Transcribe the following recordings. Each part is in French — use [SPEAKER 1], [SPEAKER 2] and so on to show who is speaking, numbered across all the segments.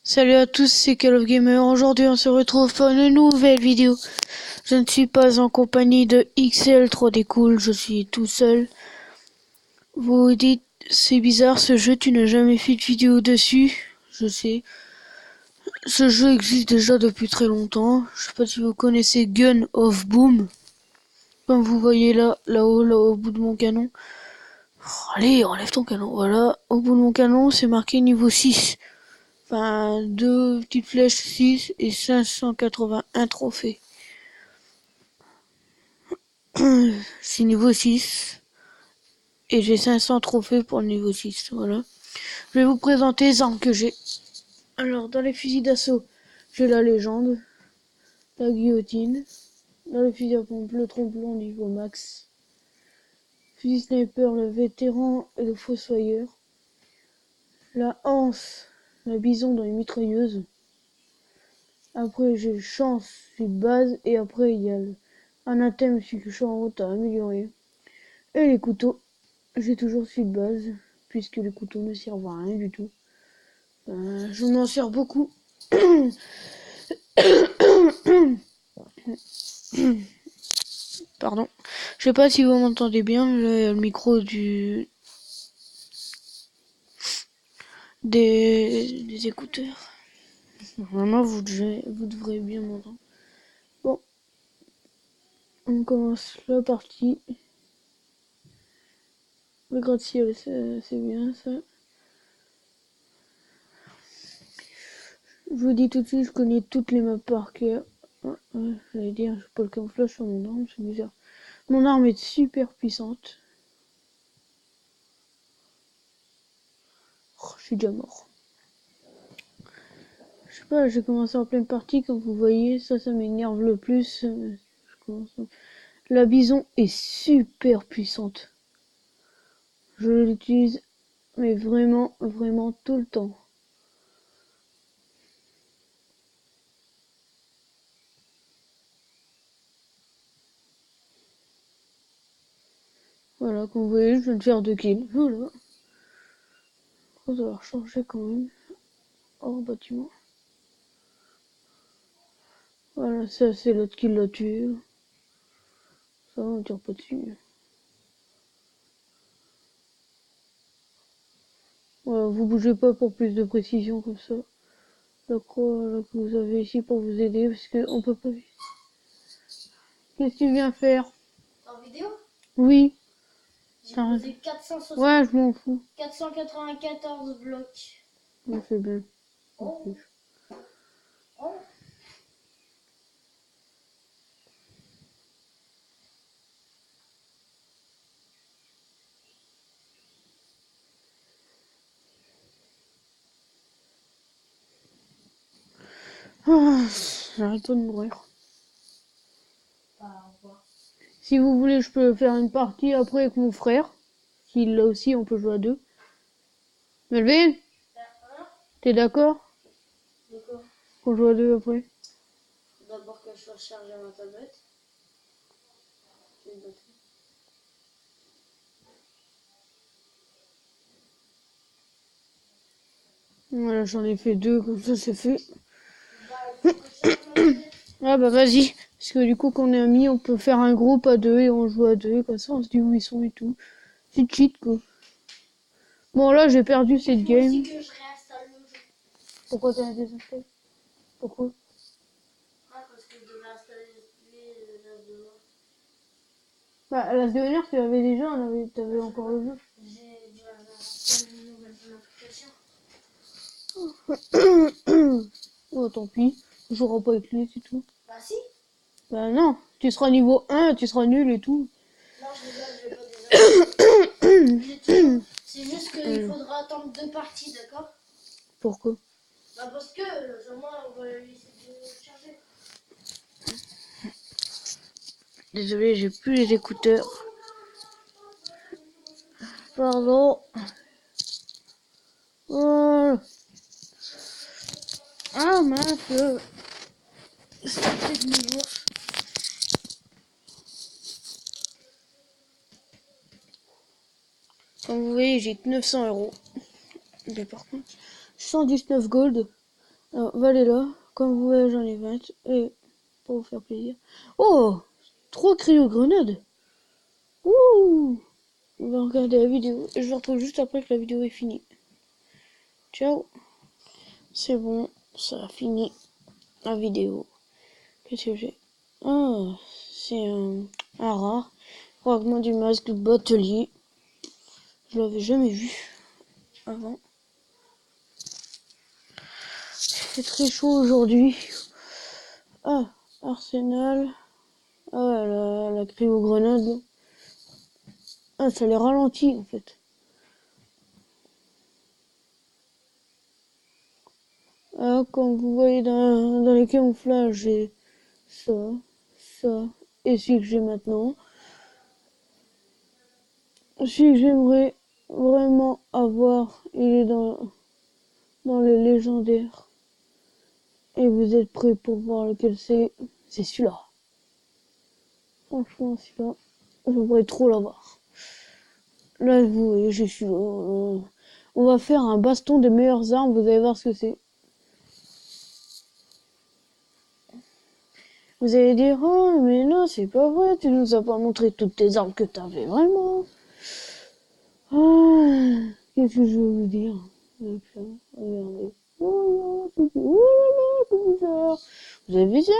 [SPEAKER 1] Salut à tous, c'est Call of Gamer. Aujourd'hui, on se retrouve pour une nouvelle vidéo. Je ne suis pas en compagnie de XL 3D Cool, je suis tout seul. Vous vous dites, c'est bizarre ce jeu, tu n'as jamais fait de vidéo dessus. Je sais. Ce jeu existe déjà depuis très longtemps. Je sais pas si vous connaissez Gun of Boom. Comme vous voyez là-haut, là au bout de mon canon. Oh, allez, enlève ton canon. Voilà, au bout de mon canon, c'est marqué niveau 6. Enfin, deux petites flèches 6 et 581 trophées. C'est niveau 6. Et j'ai 500 trophées pour le niveau 6. Voilà. Je vais vous présenter les armes que j'ai. Alors, dans les fusils d'assaut, j'ai la légende, la guillotine. Dans les fusils à pompe, le trompe-l'œil niveau max. Fusil sniper, le vétéran et le fossoyeur. La hanse, la bison dans les mitrailleuses. Après, j'ai chance, c'est base. Et après, il y a le anathème, celui que je suis en route à améliorer. Et les couteaux, j'ai toujours celui de base, puisque les couteaux ne servent à rien du tout. Je m'en sers beaucoup. Pardon. Je sais pas si vous m'entendez bien, le micro des écouteurs. Normalement, vous devrez bien m'entendre. Bon, on commence la partie. Le gratte-ciel, c'est bien ça. Je vous dis tout de suite, je connais toutes les maps par cœur. J'allais dire, j'ai pas le camouflage sur mon arme, c'est bizarre. Mon arme est super puissante. Oh, je suis déjà mort. Je sais pas, j'ai commencé en pleine partie, comme vous voyez, ça m'énerve le plus. La bison est super puissante. Je l'utilise, mais vraiment, vraiment tout le temps. Voilà, comme vous voyez, je viens de faire 2 kills. Voilà. Ça va changer quand même. Hors bâtiment. Voilà, ça c'est l'autre qui l'a tué. Ça, on tire pas dessus. Voilà, vous bougez pas pour plus de précision comme ça. La croix là, que vous avez ici pour vous aider, parce qu'on peut pas... Qu'est-ce que tu viens faire?
[SPEAKER 2] En vidéo?
[SPEAKER 1] Oui.
[SPEAKER 2] J'ai posé 460...
[SPEAKER 1] Ouais, je m'en fous.
[SPEAKER 2] 494 blocs.
[SPEAKER 1] Ouais, c'est bien.
[SPEAKER 2] Oh. Oh.
[SPEAKER 1] Ah, j'arrête pas de mourir.
[SPEAKER 2] Bah, au revoir.
[SPEAKER 1] Si vous voulez, je peux faire une partie après avec mon frère. S'il l'a aussi, on peut jouer à 2. Melvin, t'es d'accord?
[SPEAKER 2] D'accord.
[SPEAKER 1] Qu'on joue à 2 après?
[SPEAKER 2] D'abord que je fasse charger ma tablette.
[SPEAKER 1] Voilà, j'en ai fait 2, comme ça c'est fait.
[SPEAKER 2] Bah, il faut que je charge ma tablette.
[SPEAKER 1] Ah bah vas-y. Parce que du coup, quand on est amis, on peut faire un groupe à 2 et on joue à 2. Comme ça, on se dit où ils sont et tout. C'est cheat quoi. Bon là, j'ai perdu cette
[SPEAKER 2] Il faut aussi
[SPEAKER 1] game.
[SPEAKER 2] que je réinstalle le jeu.
[SPEAKER 1] Pourquoi t'as désinstallé? Pourquoi?
[SPEAKER 2] Ah, parce que je devais installer l'as de mort.
[SPEAKER 1] Bah, l'As de Honneur, tu l'avais déjà, t'avais encore le jeu.
[SPEAKER 2] J'ai dû installer une nouvelle application.
[SPEAKER 1] Oh, tant pis. Je jouerai pas avec lui, c'est tout.
[SPEAKER 2] Bah si.
[SPEAKER 1] Bah non, tu seras niveau 1, tu seras nul et tout.
[SPEAKER 2] Non, je rigole, je vais pas désinstaller. C'est juste qu'il faudra attendre 2 parties, d'accord?
[SPEAKER 1] Pourquoi?
[SPEAKER 2] Bah parce que, moi, on va essayer de charger.
[SPEAKER 1] Désolé, j'ai plus les écouteurs. Pardon. Oh. Ah mince. C'est peut-être nouveau. Comme vous voyez, j'ai que 900 euros. Mais par contre, 119 gold. Alors, valez là. Comme vous voyez, j'en ai 20. Et pour vous faire plaisir. Oh, 3 cryo-grenades. Ouh. On va regarder la vidéo. Et je vous retrouve juste après que la vidéo est finie. Ciao. C'est bon, ça a fini la vidéo. Qu'est-ce que j'ai? Ah, c'est un rare. Fragment du masque de batelier. Je l'avais jamais vu avant. C'est très chaud aujourd'hui. Ah, Arsenal. Ah, la cryo-grenade. Ah, ça les ralentit en fait. Ah, comme vous voyez dans les camouflages, j'ai ça, ça, et celui que j'ai maintenant. Celui que j'aimerais vraiment avoir, il est dans les légendaires. Et vous êtes prêts pour voir lequel c'est? C'est celui-là. Franchement, celui-là, j'aimerais trop l'avoir. Là, vous voyez, je suis là. On va faire un baston des meilleures armes, vous allez voir ce que c'est. Vous allez dire, oh, mais non, c'est pas vrai, tu nous as pas montré toutes tes armes que t'avais vraiment. Ah, qu'est-ce que je veux vous dire? Regardez. Oh là, c'est bizarre. Vous avez vu ça?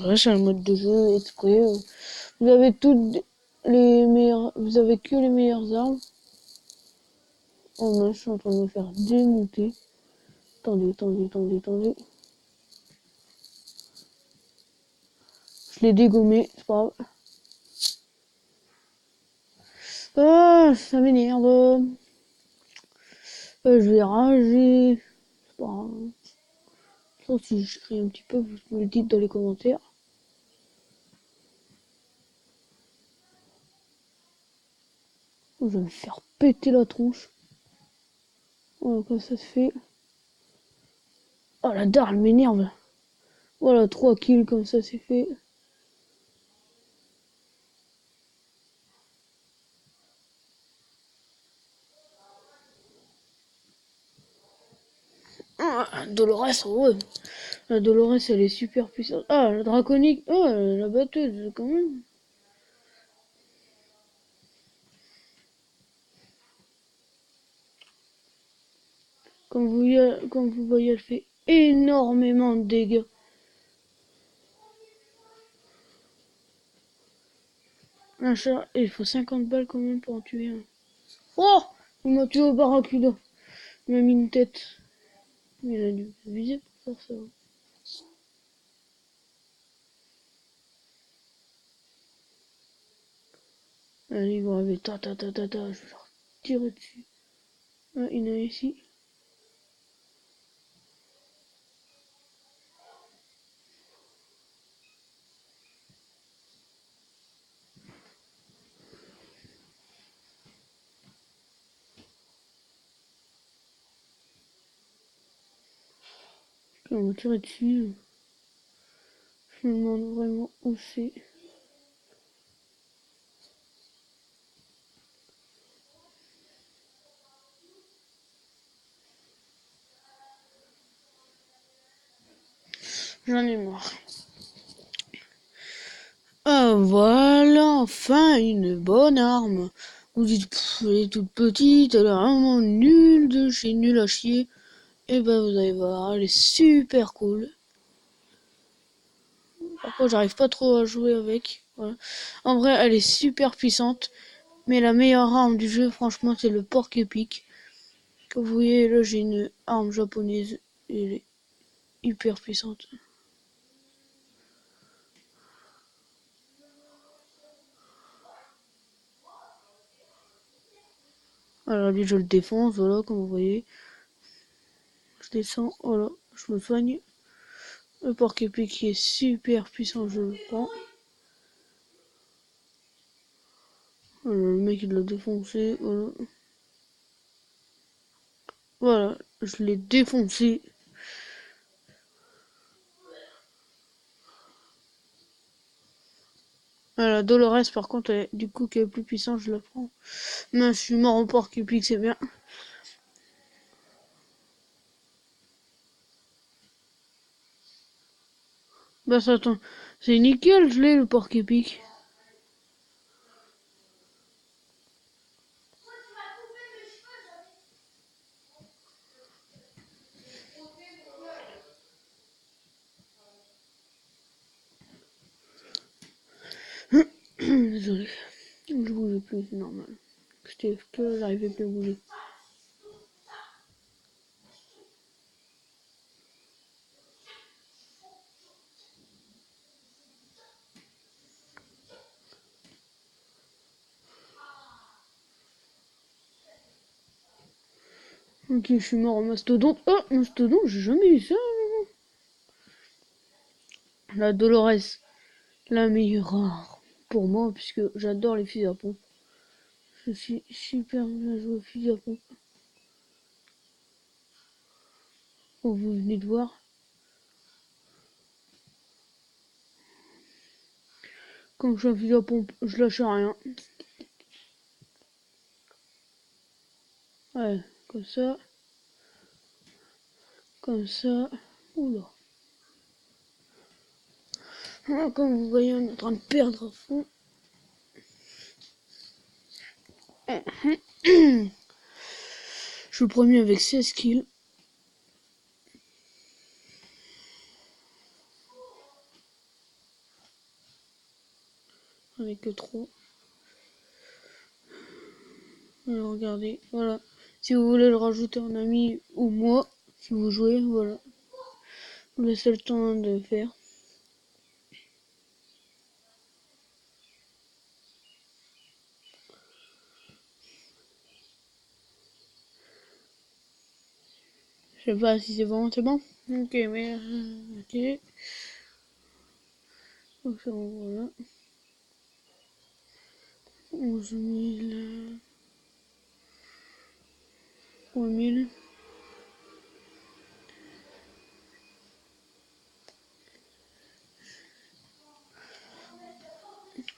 [SPEAKER 1] Ouais, c'est un mode de jeu exprès. Vous avez toutes les meilleures. Vous avez que les meilleures armes. Oh mince, je suis en train de me faire démonter. Attendez, attendez, attendez, attendez. Je l'ai dégommé, c'est pas grave. Ah, ça m'énerve. Je vais rager. C'est pas grave. Sauf si je crie un petit peu, vous me le dites dans les commentaires. Je vais me faire péter la tronche. Voilà, comme ça se fait. Oh, la dalle m'énerve. Voilà, 3 kills, comme ça c'est fait. Ah, Dolores, ouais. La Dolores, elle est super puissante. Ah, la draconique. Oh, la batteuse, quand même. Comme vous voyez, elle fait énormément de dégâts. Un chat, il faut 50 balles quand même pour en tuer un. Oh, il m'a tué au barracuda. Il m'a mis une tête. Il a dû viser pour faire ça. Allez, vous avez je vais leur tirer dessus. Ah, il y en a ici. On va tirer dessus. Je me demande vraiment où c'est. J'en ai marre. Ah voilà, enfin une bonne arme. Vous dites, elle est toute petite, elle est vraiment nulle de chez nul à chier. Et ben vous allez voir, elle est super cool. Par contre, j'arrive pas trop à jouer avec. Voilà. En vrai, elle est super puissante. Mais la meilleure arme du jeu, franchement, c'est le porc-épic. Comme vous voyez, là, j'ai une arme japonaise. Et elle est hyper puissante. Alors lui, je le défonce, voilà, comme vous voyez. Je descends, voilà, je me soigne. Le porc-épic qui est super puissant, je le prends. Voilà, le mec, il l'a défoncé, voilà. Voilà, je l'ai défoncé. Voilà, Dolores, par contre, du coup, qui est plus puissante, je la prends. Mais je suis mort au porc-épic, c'est bien. Bah ça attend. C'est nickel, je l'ai le porc épic. Désolé. Je bougeais plus, c'est normal. C'était que j'arrivais plus à bouger. Ok, je suis mort en mastodonte. Oh, mastodonte, j'ai jamais eu ça. La Dolores, la meilleure pour moi, puisque j'adore les fusils à pompe. Je suis super bien joué aux fusils à pompe. Oh, vous venez de voir. Comme je suis un fusil à pompe, je lâche rien. Ouais, comme ça. Comme ça. Oula. Ah, comme vous voyez, on est en train de perdre à fond. Je suis le premier avec 16 kills. Avec que 3. Alors regardez, voilà. Si vous voulez le rajouter en ami ou moi, si vous jouez, voilà. Vous laissez le temps de faire. Je sais pas si c'est bon, c'est bon. Ok, mais ok. Donc ça, voilà. 11 000. 3 000.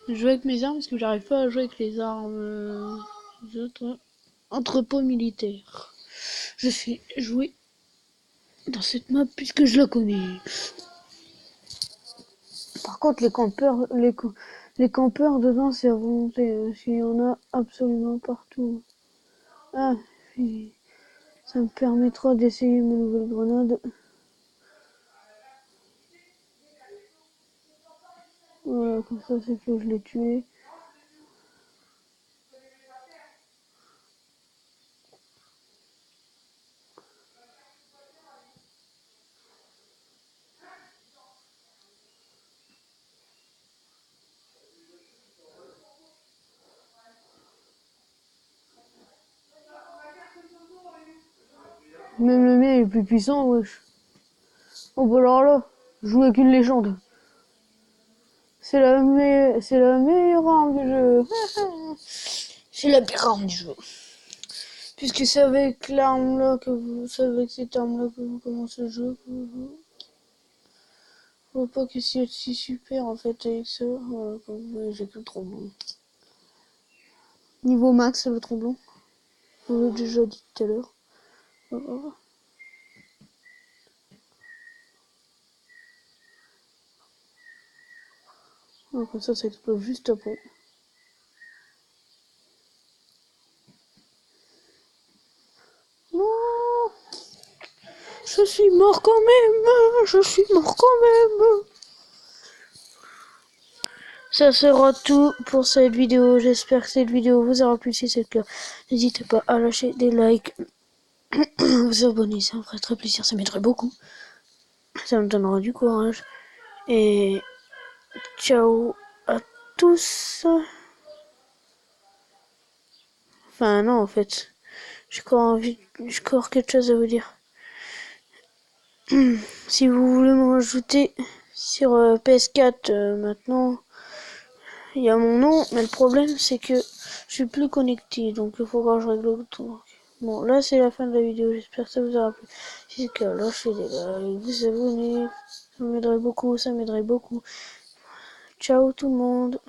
[SPEAKER 1] Je joue avec mes armes parce que j'arrive pas à jouer avec les armes des autres. Entrepôt militaire. Je fais jouer dans cette map puisque je la connais. Par contre, les campeurs dedans, c'est à volonté. Il y en a absolument partout. Ah, ça me permettra d'essayer ma nouvelle grenade. Voilà, comme ça, c'est que je l'ai tué. Même le mien est plus puissant, wesh. Oh, bah alors là, je joue avec une légende. C'est la meilleure arme du jeu. C'est la pire arme du jeu. Puisque c'est avec l'arme là que vous, c'est avec cette arme là que vous commencez le jeu. Je vois pas que c'est si super en fait avec ça. Voilà, comme vous voyez, j'ai que le tromblon. Niveau max, c'est le tromblon. Je vous l'ai déjà dit tout à l'heure. Voilà. Donc, comme ça explose juste après. Non, je suis mort quand même. Je suis mort quand même. Ça sera tout pour cette vidéo. J'espère que cette vidéo vous aura plu. Si c'est le cas, n'hésitez pas à lâcher des likes, vous abonner, ça me ferait très plaisir. Ça m'aiderait beaucoup. Ça me donnera du courage. Et ciao à tous. Enfin non en fait. J'ai encore quelque chose à vous dire. Si vous voulez me rajouter sur PS4 maintenant, il y a mon nom, mais le problème c'est que je suis plus connecté, donc il faut que je règle le truc. Bon, là c'est la fin de la vidéo, j'espère que ça vous aura plu. Si c'est le cas, lâchez des likes, vous abonnez, ça m'aiderait beaucoup, ça m'aiderait beaucoup. Ciao tout le monde.